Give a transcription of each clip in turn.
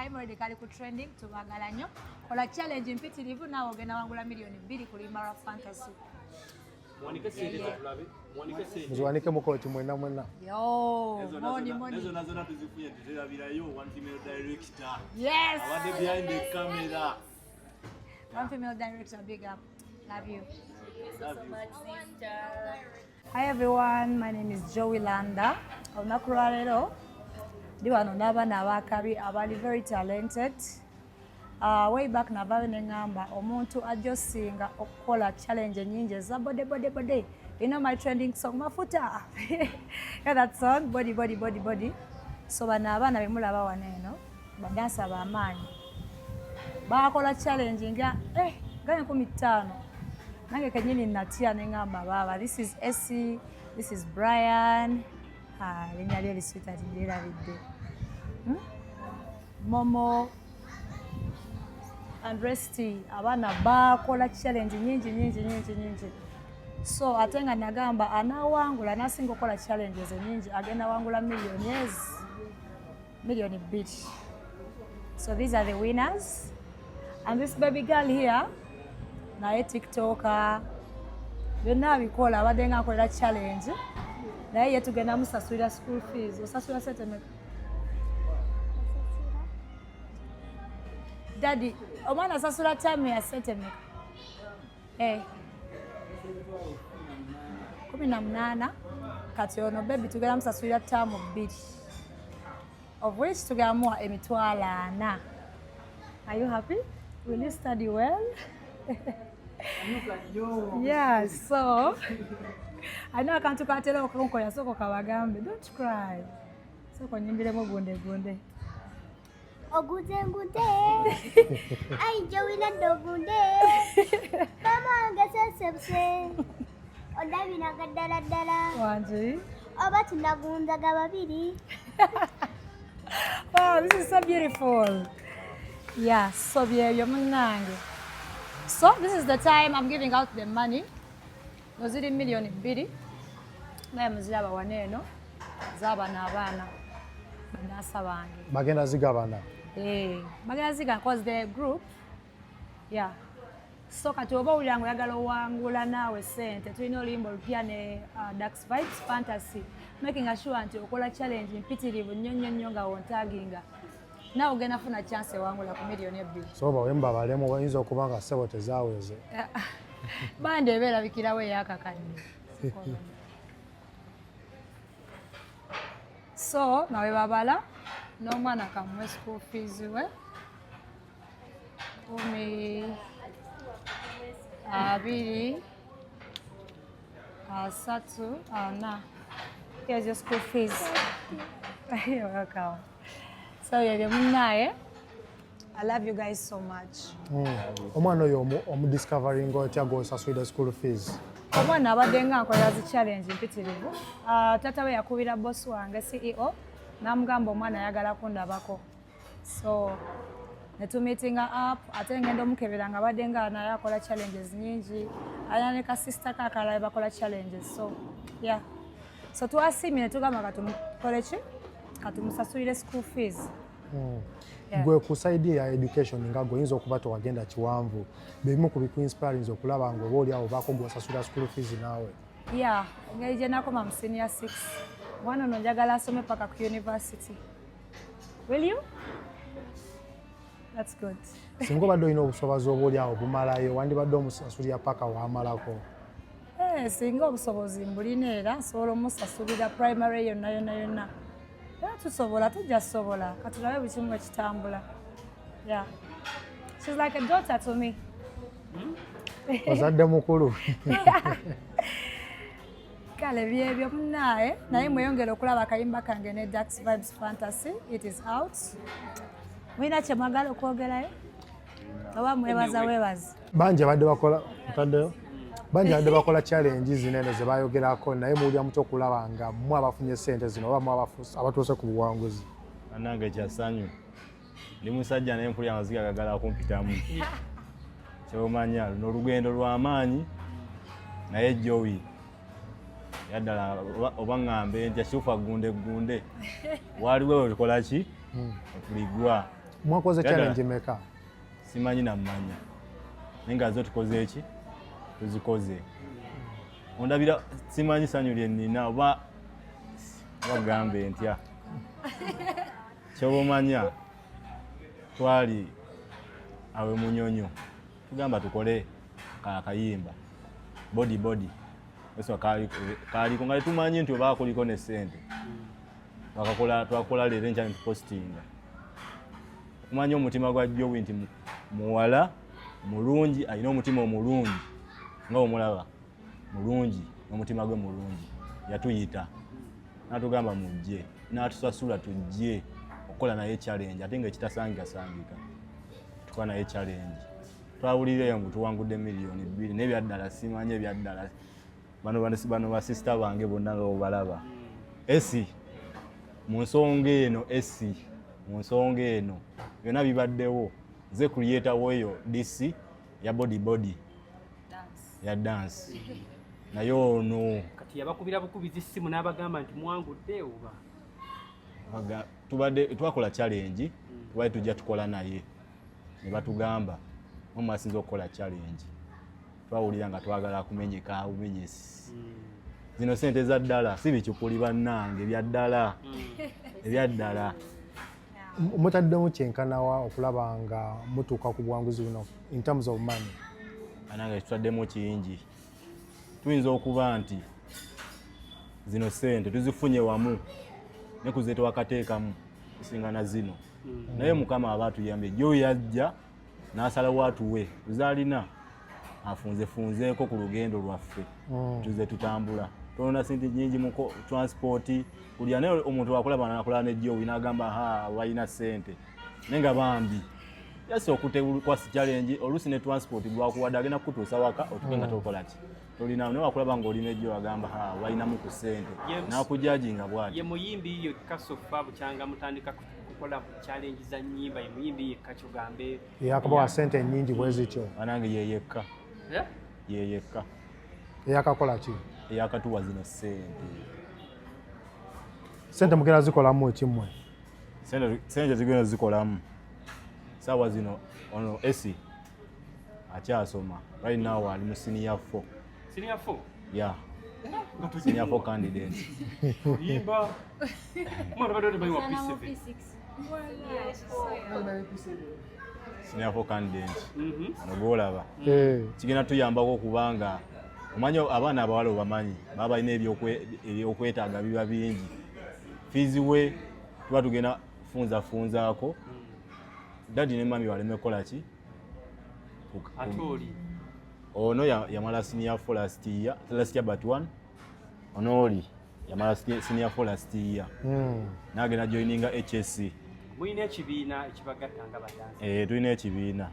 I'm already kali ku trending tubagala nnyo. Kola challenge mpitirivu naawe ogenda wangula million 2 ku Luyimba Lwe Fantasy. Muzwanike mukoti mwena. Yo, money. Ezo nazo tuzifunye tuterabirayo one female director. Yes. Awadde behind the camera. One female director, big up. Love you. Thank you so much, sister. Hi everyone, my name is Jowy Landa Alazze. Diwano n'abaana abakabi abali very talented. Way back navayo nengamba omuntu ajosinga okukola challenge nyingi za body. You know my trending song Mafuta. Yeah, that song body. So bano abaana bemulaba waneno badansa b'amaanyi. Bakola challenge nga ganya 15. Nange kenyini natia nengamba baba. This is Essie, this is Brian. Linnya lye lisweet ati lyerabidde. Momo and Resty abaana bakola challenge nyingi. So ate nga nagamba anawangula nasinga okola challenges nyingi agenda wangula million 2. So these are the winners. And this baby girl here, naye TikToker, byonna abikola abadde nga akolera challenge. Naye ye tugenda musasulira school fees. Osasula sente meka? Daddy, omwana asasula time ya sente meka? 18. Kati ono baby tugenda musasulira term 2. Of which tugenda muwa emitwalo 4. Are you happy? Will you study well? Yeah, so I know I can't talk to you. So don't cry. So can you be more gunde? Oh, good. I Jowy Landa Gunde. Mama, get something. Oh, Davina got dala. Wanji. Oh, but Nagunda Gababidi. Wow, this is so beautiful. Yeah, so beautiful. So this is the time I'm giving out the money. Nozidi million 2. Naye muziraba waneno zaba n'abaana banasa bange. Bagenda zigabana. Bagenda ziga cause the group. Yeah. So kati oba ulyango yagala wangula nawe sente tulina oluyimba olupya ne Dax Vibes Fantasy making sure nti okola challenge mpitirivu nnyo nga wontaginga. Nawe ogenda funa chance wangula ku million 2. So bawemba balemo bayinza okuba nga ssebo tezaaweze. Bande beerabikirawo eyakakadde. So nawe babala n'omwana kamuwe school fees we 10, 2, 3, 4. Here's your school fees. You're welcome. So you're munaye. I love you guys so much. Omwana oyo omudiscovering otya g'osasula school fees? Omwana abadde nga akolera zi challenge mpitirivu. Taata we yakubira boss wange CEO n'amugamba omwana ayagala kundabako. So netumeetinga up ate ngenda omukebera nga abadde nga naye akola challenges nyingi. Ayina ne ka sister kakala bakola challenges. So yeah. So twasiimye ne tugamba katumukole ki? Katumusasulire school fees. Gwe ku side ya education nga goyinza okuba tewagenda kiwanvu bebimu ku bikuinspirinze okulaba nga oba oli awo baako gwosasula school fees naawe. Yeah, engeri gye nakoma mu senior 6. Mwana ono njagala asome paka ku university. Will you? That's good. Singa obadde olina obusobozi oba oli awo bumalayo wandibadde omusasulira paka waamalako. Singa obusobozi mbulina era nsobola omusasulira primary yonna. Tusobola tujja sobola katulabe buli kimu ekitambula. Yeah. She's like a daughter to me. Ozadde mukulu. Kale byebyo munaye naye mweyongera okulaba akayimba kange ne Dax Vibes Fantasy. It is out. Mwina kye mwagala okwogerayo? Oba weebaza. Bangi abadde bakola ntaddeyo. Bangi abadde bakola challenge zinene ze bayogerako naye muwulira mutya okulaba nga mmwe abafunye ssente zino oba mmwe abatuuse ku buwanguzi. Annange kyasanyu. Ndi musajja naye mpulira amaziga gagala kumpitamu. Kyomanya luno olugendo lw'amaanyi naye Jowy yaddala oba ng'ambe nti ashufa gunde waliwo olikola ki? Otuligwa. Mwakoze challenge meka? Simanyi na mmanya. Nenga zo tukoze eki? Tuzikoze. Ondabira simanyi sanyu lye nina oba bagambe ntya. Kyobomanya twali awe munyonyo. Tugamba tukole akayimba. Body. Eso kali kungali tumanyi nti oba kuliko ne sente. Twakola leero enkya postinga. Kumanya omutima gwa Jowy nti muwala mulungi alina omutima omulungi nga omulaba mulungi n'omutima gwe mulungi yatuyita n'atugamba mujje n'atusasula tujje okukola naye challenge ate nga ekitasangika tukola naye challenge twawulireyo ngu tuwangudde miliyoni 2 n'ebyaddala simanye ebyaddala bano basista bange bonna nga obalaba esi mu nsonga eno byonna bibaddewo ze creator weyo DC ya body ya dance nayo ono kati yabakubira bukubizi simu n'abagamba nti mwangudde oba twakola challenge tubadde tujja tukola naye ne batugamba mumasinza okukola challenge twawulira nga twagala kumenyeka umenyesi zino sente za ddala si bikikuli bannange ebyaddala mutaddemu kyenkanawa okulaba nga mutuuka ku buwanguzi buno in terms of money? Anange tutaddemu kingi. Tuyinza okuba nti zino sente tuzifunye wamu ne kuzeeta wakateekamu kusingana zino. Naye Mukama aba atuyambye. Jowy yajja n'asalawo atuwe tuzaalina afunzeeko ku lugendo lwaffe tuze tutambula. Tolina sente nyingi mu transport kulya naye omuntu akulaba n'akola ne Jowy n'agamba balina sente nenga bambi yasooka kwasi challenge oluusi ne transport gwakuwadde agenda kukutuusa waka otukenga tokola ki tolina naye wakulaba ng'olina ejjo agamba balinamu ku sente n'akujajinga bwati. Ye muyimbi yekka sofa bukyanga mutandika kukola challenge za nnyimba ye muyimbi yekka kyogambe yakabawa sente nnyingi bwe zityo anange yeyekka eyakakola ki eyakatuwa zino sente mugenda zikolamu ekimwe sente zigenda zikolamu sawa zino ono esi akyasoma right now ali mu senior 4 yeah senior 4 candidate Luyimba mwana bado bayi wa P6 senior 4 candidate nogolaba kigenda tuyambako kubanga omanyi abaana abawala obamanyi baba balina ebyokwetaaga biba bingi fizi we tuba tugenda funzaako dadi ne mami baleme kola ki atoli ono yamala senior 4 last year but one ono oli yamala senior 4 last year n'agenda joininga HSC. Muyina ekibiina ekibagattanga badansi? Tulina ekibiina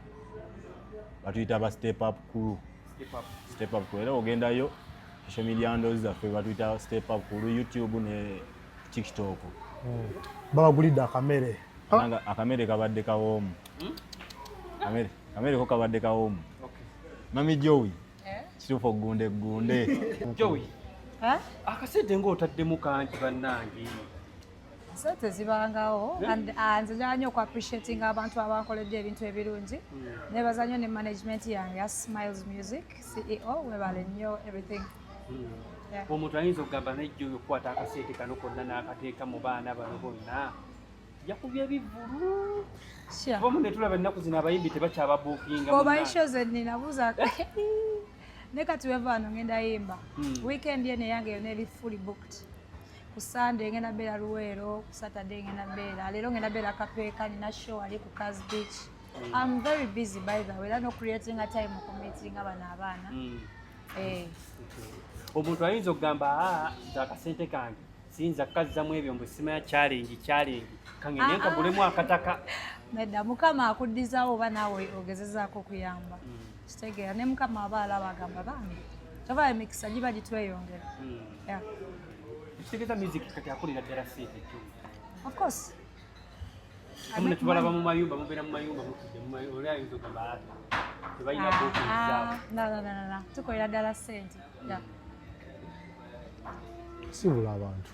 batuyita ba step up crew. Era ogendayo social media handles zaffe batuyita step up crew, YouTube ne TikTok. Babagulidde akamere. Akamere kabadde kawoomu. Kamere ko kabadde kawoomu. Mami Jowy kituufu ogunde. Jowy akasente ng'otaddemu kangi bannange? Sente zibangawo nze njala nnyo oku-appreciatinga abantu abankoledde ebintu ebirungi. Nebaza nnyo ne management yange ya Smiles Music CEO webale nnyo everything. Omuntu ayinza okugamba naye Jowy okukwata akasente kano konna n'akateeka mu baana bano bonna yakubye bivulu. Omu ne tulaba ennaku zino abayimbi tebakyababuukinga. Oba isho ze ninabuuza ne kati weva wano ngenda yimba. Weekend yene yange yonna eri fully booked. Ku Sunday ngenda beera Luweero, ku Saturday ngenda beera. Leero ngenda beera Kapeeka, nina show ali ku Kaz Beach. I'm very busy by the way. Era no creating a time okumeeting abaana. Omuntu ayinza okugamba akasente kange siyinza kukazzamu ebyo mbu simanya challenge kangende nkagulemu akataka. Nedda Mukama akuddizaawo oba naawe ogezezaako okuyamba. Kitegeera ne Mukama aba alaba agamba bambi tova emikisa giba gitweyongera. Kitegeeza music kati akolera ddala sente tu. Of course. Amune tubalaba mu mayumba mubeera mu mayumba mutudde mu mayumba oli ayinza okugamba tebalina bookingizaabo. No. Tukolera ddala sente. Sibula abantu.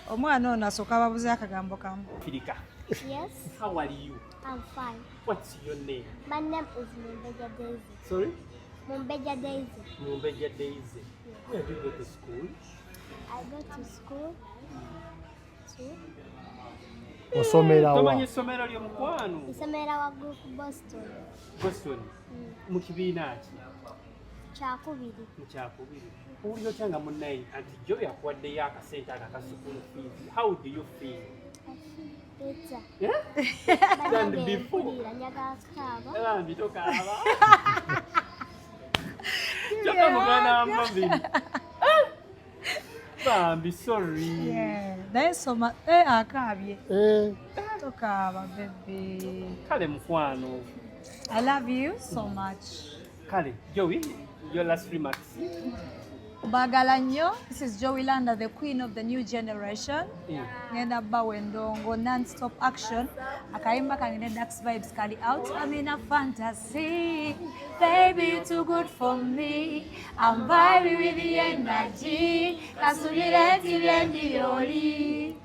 Omwana ono asooka ababuze akagambo kamu. Firika. Yes. How are you? I'm fine. What's your name? My name is Mumbeja Daisy. Sorry? Mumbeja Daisy. Mumbeja Daisy. Where do you go to school? I go to school. Osomera wa. Tomanyi essomero ly'omukwano? Isomera wa group Boston. Boston. Mu kibiina ki? Kyakubiri. Mu kyakubiri. Owulira otya nga munnaye anti Jowy akuwaddeyo akasente ako aka school fees. How do you feel? Better. Yeah? Than before. Mpulira njagala kukaaba. Bambi tokaaba. Kyokka muganda wa Mambiri. Bambi, sorry. Naye soma akaabye. Tokaaba baby. Kale mukwano. I love you so much. Kale, Jowy, your last remarks. Bagala nnyo. This is Jowy Landa, the queen of the new generation. Ngenda bba wendongo non-stop action. Akayimba kange ne Dax vibes kali out. I'm in a fantasy. Baby, you're too good for me. I'm vibing with the energy. Kasubire tibendi yoli.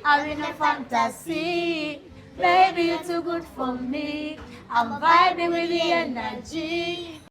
I'm in a fantasy. Baby, you're too good for me. I'm vibing with the energy.